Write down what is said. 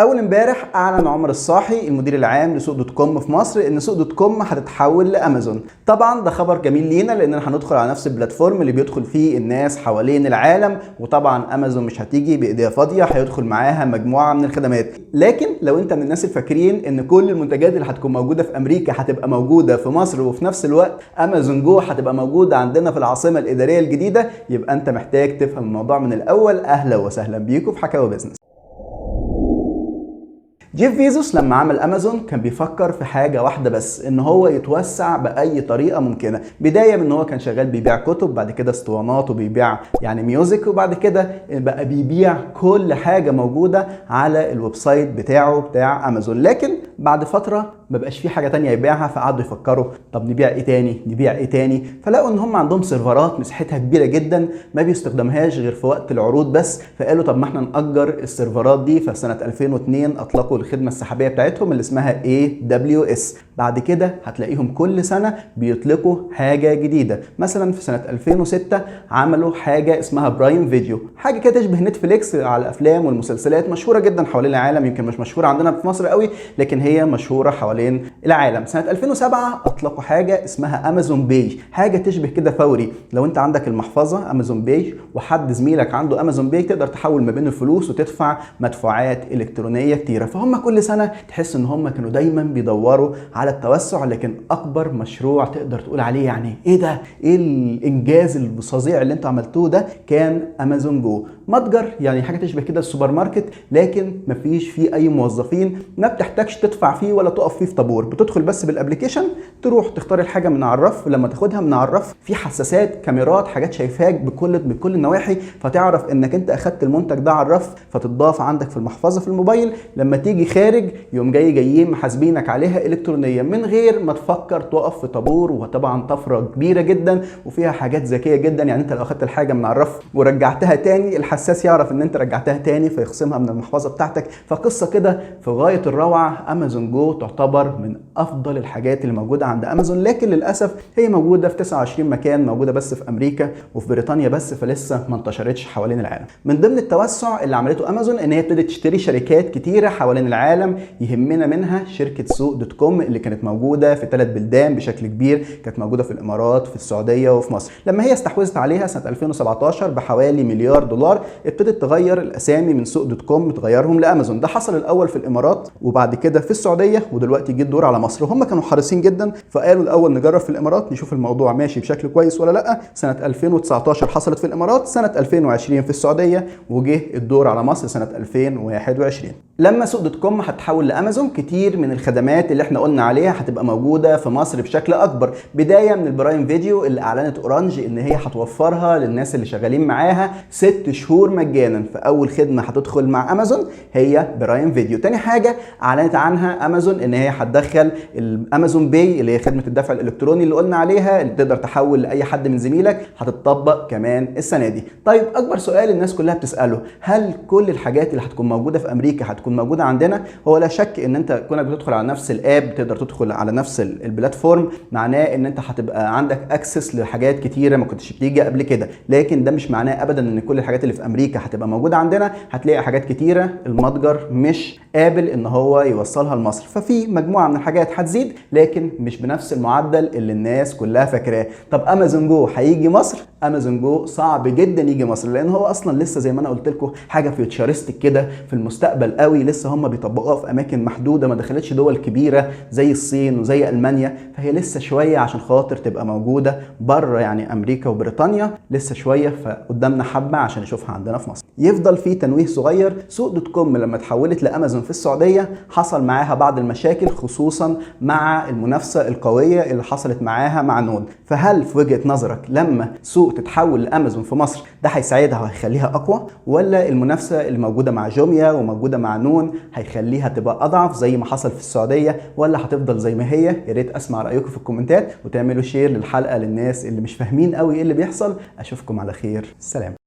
اول امبارح اعلن عمر الصاحي المدير العام لسوق دوت كوم في مصر ان سوق دوت كوم هتتحول لامازون. طبعا ده خبر جميل لينا لاننا هندخل على نفس البلاتفورم اللي بيدخل فيه الناس حوالين العالم، وطبعا امازون مش هتيجي بايديها فاضيه، هيدخل معاها مجموعه من الخدمات. لكن لو انت من الناس الفاكرين ان كل المنتجات اللي هتكون موجوده في امريكا هتبقى موجوده في مصر، وفي نفس الوقت امازون جو هتبقى موجوده عندنا في العاصمه الاداريه الجديده، يبقى انت محتاج تفهم الموضوع من الاول. اهلا وسهلا بيكم في حكاوي بيزنس. جيف بيزوس لما عمل امازون كان بيفكر في حاجه واحده بس، ان هو يتوسع باي طريقه ممكنه. بدايه من ان هو كان شغال بيبيع كتب، بعد كده اسطوانات، وبيبيع ميوزك، وبعد كده بقى بيبيع كل حاجه موجوده على الويب سايت بتاع امازون. لكن بعد فتره ما بقاش في حاجه تانية يبيعها، فقعدوا يفكروا طب نبيع ايه تاني. فلقوا ان هم عندهم سيرفرات مساحتها كبيره جدا ما بيستخدمهاش غير في وقت العروض بس، فقالوا طب ما احنا نأجر السيرفرات دي. فسنه 2002 اطلقوا الخدمه السحابيه بتاعتهم اللي اسمها AWS. بعد كده هتلاقيهم كل سنه بيطلقوا حاجه جديده. مثلا في سنه 2006 عملوا حاجه اسمها برايم فيديو، حاجه كده تشبه نتفليكس على الافلام والمسلسلات، مشهوره جدا حوالين العالم. يمكن مش مشهوره عندنا في مصر قوي، لكن هي مشهوره حوالين العالم. سنه 2007 اطلقوا حاجه اسمها امازون باي، حاجه تشبه كده فوري. لو انت عندك المحفظه امازون باي وحد زميلك عنده امازون باي، تقدر تحول ما بين الفلوس وتدفع مدفوعات الكترونيه كتيره. فهم كل سنه تحس ان هم كانوا دايما بيدوروا على التوسع. لكن اكبر مشروع تقدر تقول عليه يعني ايه ده، ايه الانجاز الفظيع اللي انتوا عملتوه ده، كان امازون جو. متجر يعني حاجه تشبه كده السوبر ماركت، لكن مفيش فيه اي موظفين، ما بتحتاجش تدفع فيه ولا تقف فيه في طابور. بتدخل بس بالابلكيشن، تروح تختار الحاجه من على الرف، ولما تاخدها من على الرف في حساسات كاميرات حاجات شايفاك بكل النواحي، فتعرف انك انت اخدت المنتج ده على الرف، فتضاف عندك في المحفظه في الموبايل. لما تيجي خارج يوم جايين محاسبينك عليها الكترونيا من غير ما تفكر تقف في طابور. وطبعا طفره كبيره جدا وفيها حاجات ذكيه جدا. يعني انت لو اخدت الحاجه من على الرف ورجعتها تاني، الحساس يعرف ان انت رجعتها تاني فيخصمها من المحفظه بتاعتك. فقصه كده في غايه الروعه. امازون جو تعتبر من افضل الحاجات اللي موجوده عند امازون، لكن للاسف هي موجوده في 29 مكان، موجوده بس في امريكا وفي بريطانيا بس، فلسه ما انتشرتش حوالين العالم. من ضمن التوسع اللي عملته امازون ان هي ابتدت تشتري شركات كتيره حوالين العالم، يهمنا منها شركه سوق دوت كوم اللي كانت موجوده في 3 بلدان بشكل كبير. كانت موجوده في الامارات، في السعوديه، وفي مصر. لما هي استحوذت عليها سنه 2017 بحوالي $1 مليار، ابتدت تغير الاسامي من سوق دوت كوم، تغيرهم لامازون. ده حصل الاول في الامارات، وبعد كده في السعوديه، ودلوقتي جه الدور على مصر. وهم كانوا حريصين جدا، فقالوا الاول نجرب في الامارات نشوف الموضوع ماشي بشكل كويس ولا لا. سنه 2019 حصلت في الامارات، سنه 2020 في السعوديه، وجه الدور على مصر سنه 2021. لما سوق دوت كوم هتحول لامازون، كتير من الخدمات اللي احنا قلنا عليها هتبقى موجوده في مصر بشكل اكبر. بدايه من البرايم فيديو اللي اعلنت اورانج ان هي هتوفرها للناس اللي شغالين معاها 6 شهور مجانا. فاول خدمه هتدخل مع امازون هي برايم فيديو. تاني حاجه اعلنت عنها امازون ان هي هتدخل الامازون باي اللي هي خدمه الدفع الالكتروني اللي قلنا عليها، اللي تقدر تحول لاي حد من زميلك، هتطبق كمان السنه دي. طيب اكبر سؤال الناس كلها بتساله، هل كل الحاجات اللي هتكون موجوده في امريكا هتكون موجوده عندنا؟ هو لا شك ان انت كونك بتدخل على نفس الاب، تقدر تدخل على نفس البلاتفورم، معناه ان انت هتبقى عندك اكسس لحاجات كتيره ما كنتش بتيجي قبل كده. لكن ده مش معناه ابدا ان كل الحاجات اللي في امريكا هتبقى موجوده عندنا. هتلاقي حاجات كتيره المتجر مش قابل ان هو يوصلها لمصر، ففي مجموعه من الحاجات هتزيد، لكن مش بنفس المعدل اللي الناس كلها فاكراه. طب امازون جو هيجي مصر؟ امازون جو صعب جدا يجي مصر، لان هو اصلا لسه زي ما انا قلت لكم حاجه فيوتشرستك كده في المستقبل قوي. لسه هم بيطبقوها في اماكن محدوده، ما دخلتش دول كبيره زي الصين وزي المانيا. فهي لسه شويه عشان خاطر تبقى موجوده بره، يعني امريكا وبريطانيا لسه شويه، فقدامنا حبه عشان نشوفها عندنا في مصر. يفضل في تنويه صغير، سوق دوت كوم لما تحولت لامازون في السعوديه حصل معاها بعض المشاكل، خصوصا مع المنافسه القويه اللي حصلت معاها مع نون. فهل في وجهه نظرك لما سوق تتحول لامازون في مصر ده هيساعدها وهيخليها اقوى، ولا المنافسه اللي موجوده مع جوميا وموجوده مع نون هيخليها تبقى اضعف زي ما حصل في السعوديه، ولا هتفضل زي ما هي؟ يا ريت اسمع رايكم في الكومنتات، وتعملوا شير للحلقه للناس اللي مش فاهمين قوي ايه اللي بيحصل. اشوفكم على خير، سلام.